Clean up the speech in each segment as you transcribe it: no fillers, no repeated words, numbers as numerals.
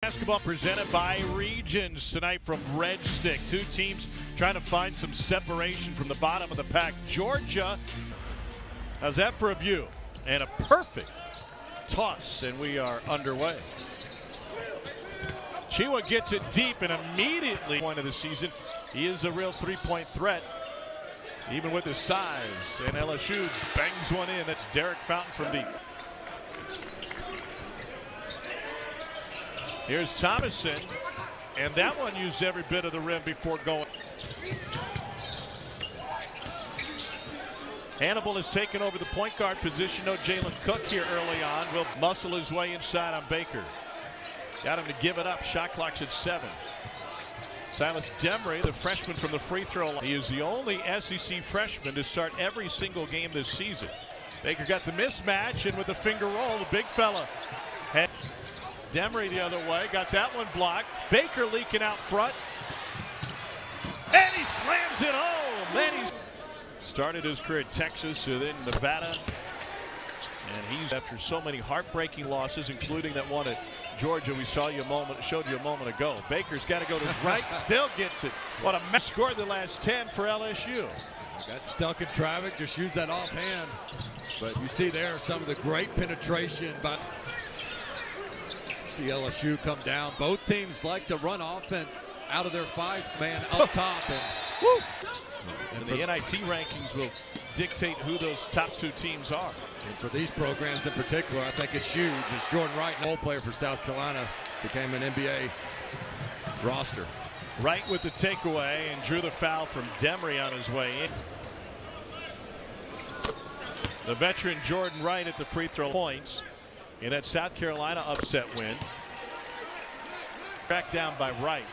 Basketball presented by Regions tonight from Red Stick. Two teams trying to find some separation from the bottom of the pack. Georgia, how's that for a view? And a perfect toss, and we are underway. Chiwa gets it deep and immediately point of the season. He is a real three-point threat, even with his size. And LSU bangs one in. That's Derek Fountain from deep. Here's Thomason, and that one used every bit of the rim before going. Hannibal has taken over the point guard position. No Jalen Cook here early on. Will muscle his way inside on Baker. Got him to give it up. Shot clock's at 7. Silas Demery, the freshman from the free throw line. He is the only SEC freshman to start every single game this season. Baker got the mismatch, and with the finger roll, the big fella. Demery the other way, got that one blocked. Baker leaking out front. And he slams it home. Man, he's started his career at Texas and then Nevada. And he's after so many heartbreaking losses, including that one at Georgia we showed you a moment ago. Baker's got to go to his right, still gets it. What a mess. Scored the last 10 for LSU. Got stuck in traffic, just use that offhand. But you see there some of the great penetration by LSU come down. Both teams like to run offense out of their 5-man up top. And, woo! And the NIT rankings will dictate who those top two teams are. And for these programs in particular, I think it's huge. As Jordan Wright, an old player for South Carolina, became an NBA roster. Wright with the takeaway and drew the foul from Demery on his way in. The veteran Jordan Wright at the free throw points in that South Carolina upset win. Back down by Wright.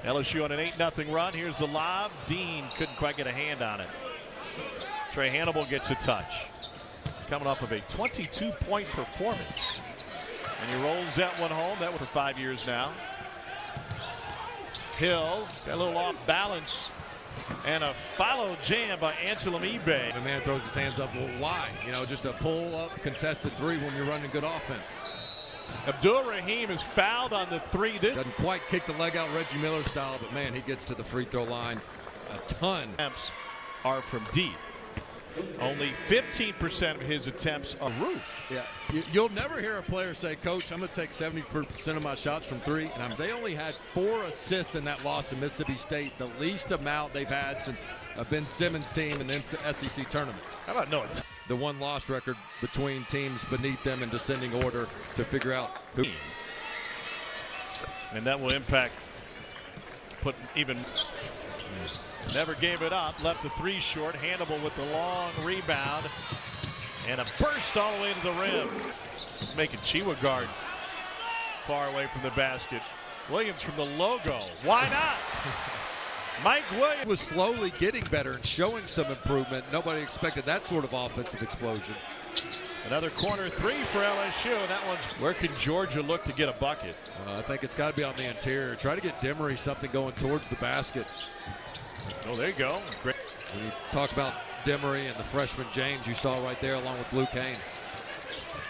LSU on an 8-0 run. Here's the lob. Dean couldn't quite get a hand on it. Trey Hannibal gets a touch. Coming off of a 22-point performance. And he rolls that one home. That was for 5 years now. Hill got a little off balance. And a follow jam by Anselm Ebe. The man throws his hands up. Well, why? You know, just a pull-up contested three when you're running good offense. Abdul Rahim is fouled on the 3. Doesn't quite kick the leg out Reggie Miller style, but man, he gets to the free throw line a ton. Attempts are from deep. Only 15% of his attempts are roof. Yeah, you'll never hear a player say, "Coach, I'm going to take 70% of my shots from 3." And they only had 4 assists in that loss to Mississippi State, the least amount they've had since Ben Simmons' team in the SEC tournament. How about no? The one-loss record between teams beneath them in descending order to figure out who. And that will impact. Never gave it up. Left the 3 short. Hannibal with the long rebound. And a burst all the way to the rim. Making Chiwa guard far away from the basket. Williams from the logo. Why not? Mike Williams was slowly getting better and showing some improvement. Nobody expected that sort of offensive explosion. Another corner 3 for LSU. And that one's where can Georgia look to get a bucket? I think it's got to be on the interior. Try to get Demery something going towards the basket. Oh, there you go. Great. When you talk about Demery and the freshman James you saw right there along with Luke Kane.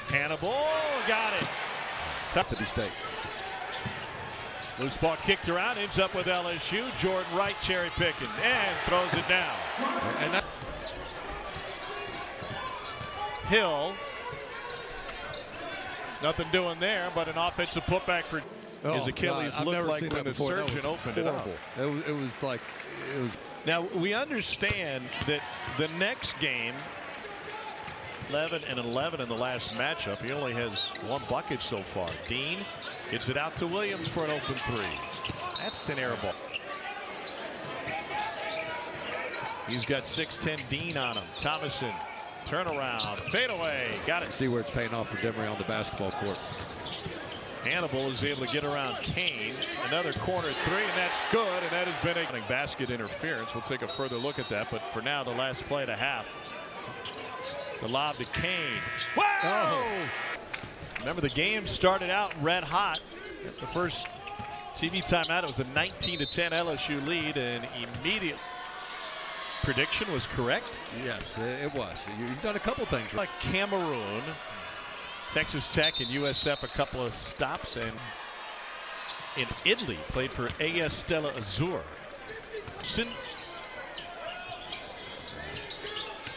Hannibal got it. Mississippi State. Loose ball kicked around, ends up with LSU. Jordan Wright cherry picking and throws it down. And that Hill. Nothing doing there, but an offensive putback for his Achilles. Looked like when the surgeon opened it up. It was like, it was. Now we understand that the next game, 11 and 11 in the last matchup. He only has 1 bucket so far. Dean gets it out to Williams for an open 3. That's an air ball. He's got 6'10" Dean on him. Thomason, turnaround, fadeaway, got it. See where it's paying off for Demery on the basketball court. Hannibal is able to get around Kane. Another corner 3, and that's good. And that has been a basket interference. We'll take a further look at that. But for now, the last play and a half. The lob to Kane. Wow! Oh. Remember, the game started out red hot. At the first TV timeout, it was a 19-10 LSU lead, and immediate prediction was correct. Yes, it was. You've done a couple things. Like Cameroon Texas Tech and USF a couple of stops, and in Italy played for AS Stella Azzurra.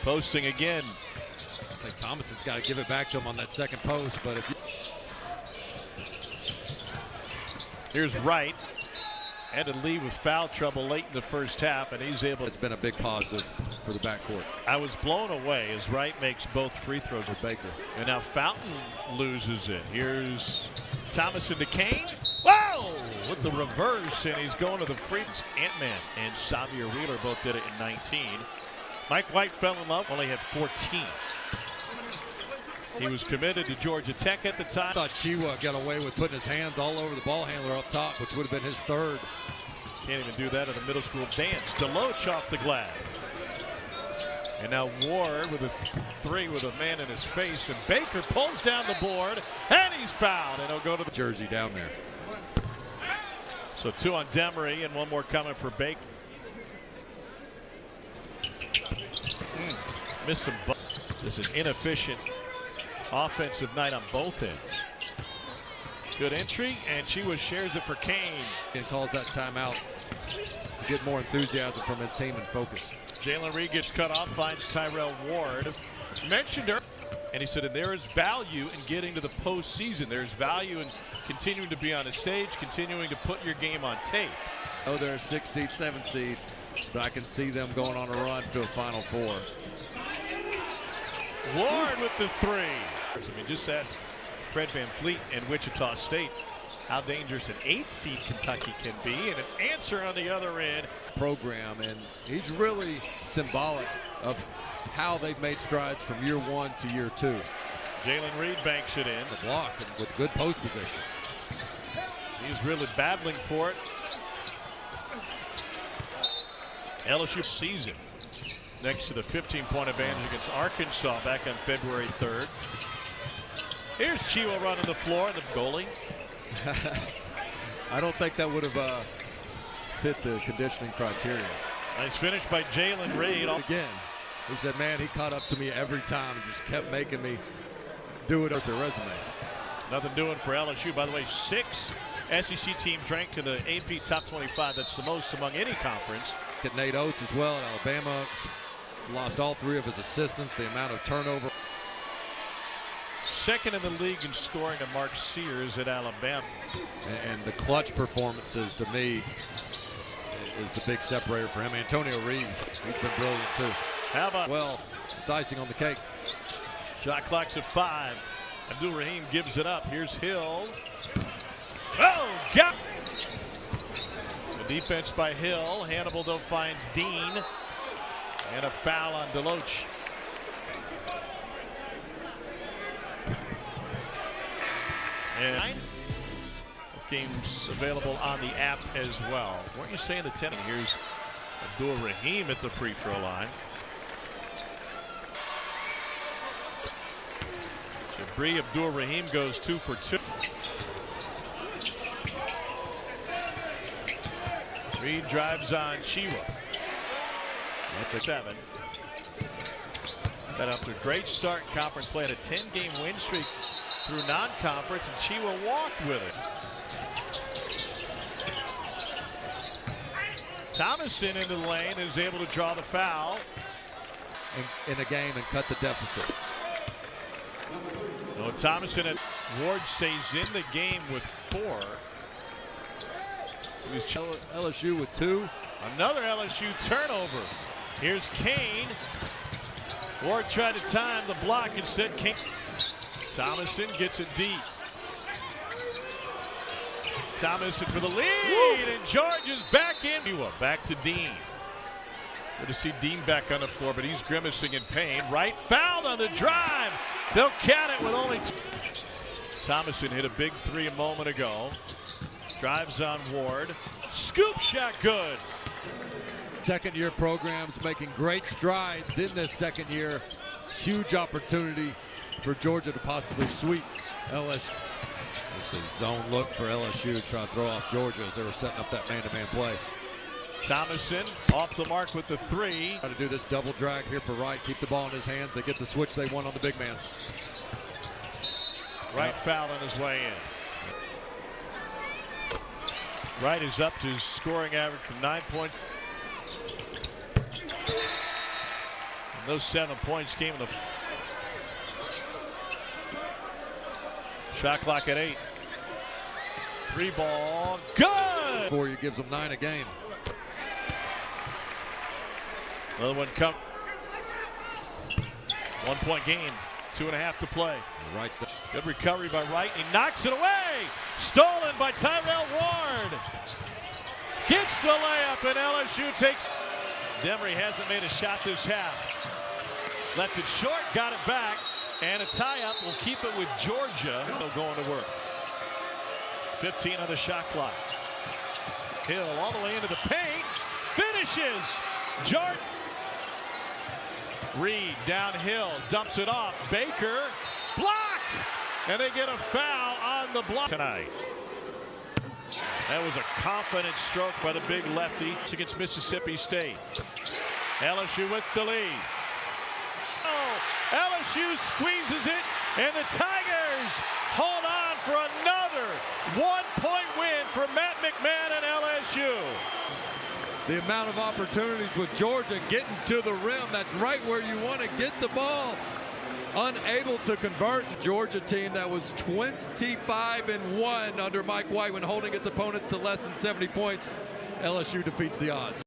Posting again. I think Thomason's got to give it back to him on that second post, but if you... Here's Wright. Had to leave with foul trouble late in the first half, and he's able. It's been a big positive for the backcourt. I was blown away as Wright makes both free throws with Baker. And now Fountain loses it. Here's Thomason to Kane. Whoa! With the reverse, and he's going to the free. Ant-Man and Xavier Wheeler both did it in 19. Mike White fell in love, only had 14. He was committed to Georgia Tech at the time. I thought Chiwa got away with putting his hands all over the ball handler up top, which would have been his third. Can't even do that at a middle school dance. Deloach off the glass. And now Ward with a three with a man in his face. And Baker pulls down the board, and he's fouled. And he'll go to the jersey down there. So 2 on Demery, and 1 more coming for Baker. Missed him. This is an inefficient offensive night on both ends. Good entry, and Chiwa shares it for Kane. And calls that timeout to get more enthusiasm from his team and focus. Jalen Reed gets cut off, finds Tyrell Ward. Mentioned her, and he said there is value in getting to the postseason. There's value in continuing to be on a stage, continuing to put your game on tape. Oh, they're a 6 seed, 7 seed, but I can see them going on a run to a Final Four. Ward with the three. I mean, just ask Fred VanVleet and Wichita State how dangerous an 8 seed Kentucky can be, and an answer on the other end. Program, and he's really symbolic of how they've made strides from year 1 to year 2. Jalen Reed banks it in. The block with good post position. He's really battling for it. LSU season next to the 15-point advantage against Arkansas back on February 3rd. Here's Chiwa running the floor, the goalie. I don't think that would have fit the conditioning criteria. Nice finish by Jalen Reed. Again, he said, man, he caught up to me every time and just kept making me do it with their resume. Nothing doing for LSU. By the way, 6 SEC teams ranked in the AP Top 25. That's the most among any conference. At Nate Oates as well at Alabama. Lost all 3 of his assistants. The amount of turnover. Second in the league in scoring to Mark Sears at Alabama. And the clutch performances, to me, is the big separator for him. Antonio Reeves, he's been brilliant too. How about? Well, it's icing on the cake. Shot clock's at 5. Abdul-Rahim gives it up. Here's Hill. Oh, got the defense by Hill. Hannibal though finds Dean, and a foul on Deloach. And games available on the app as well. Weren't you saying the 10? Here's Abdul-Rahim at the free throw line. Jabri Abdul-Rahim goes 2 for 2. Reed drives on Chiwa. That's a 7. Got up to a great start in conference play. Had a 10-game win streak through non-conference, and Chiwa walked with it. Thomason into the lane is able to draw the foul. In a game and cut the deficit. No, Thomason and Ward stays in the game with 4. LSU with 2. Another LSU turnover. Here's Kane. Ward tried to time the block, instead Kane. Thomason gets it deep. Thomason for the lead, and George is back in. Back to Dean. Good to see Dean back on the floor, but he's grimacing in pain. Wright fouled on the drive. They'll count it with only 2. Thomason hit a big 3 a moment ago. Drives on Ward. Scoop shot good. Second-year programs making great strides in this second year. Huge opportunity for Georgia to possibly sweep LSU. It's a zone look for LSU to try to throw off Georgia as they were setting up that man-to-man play. Thomason off the mark with the 3. Try to do this double drag here for Wright. Keep the ball in his hands. They get the switch they want on the big man. Wright fouling his way in. Wright is up to scoring average from 9 points. And those 7 points came in the shot clock at 8. 3 ball, good! For you gives them 9 a game. Another one come. 1 point game, 2.5 to play. Wright's good recovery by Wright. He knocks it away. Stolen by Tyrell Ward. Gets the layup and LSU takes. Demery hasn't made a shot this half. Left it short, got it back, and a tie-up will keep it with Georgia. Going to work. 15 on the shot clock. Hill all the way into the paint. Finishes. Jordan. Reed downhill, dumps it off. Baker blocked, and they get a foul on the block tonight. That was a confident stroke by the big lefty against Mississippi State. LSU with the lead. Oh, LSU squeezes it, and the Tigers hold on for another 1-point win for Matt McMahon and LSU. The amount of opportunities with Georgia getting to the rim, that's right where you want to get the ball. Unable to convert. Georgia team that was 25-1 under Mike White when holding its opponents to less than 70 points. LSU defeats the odds.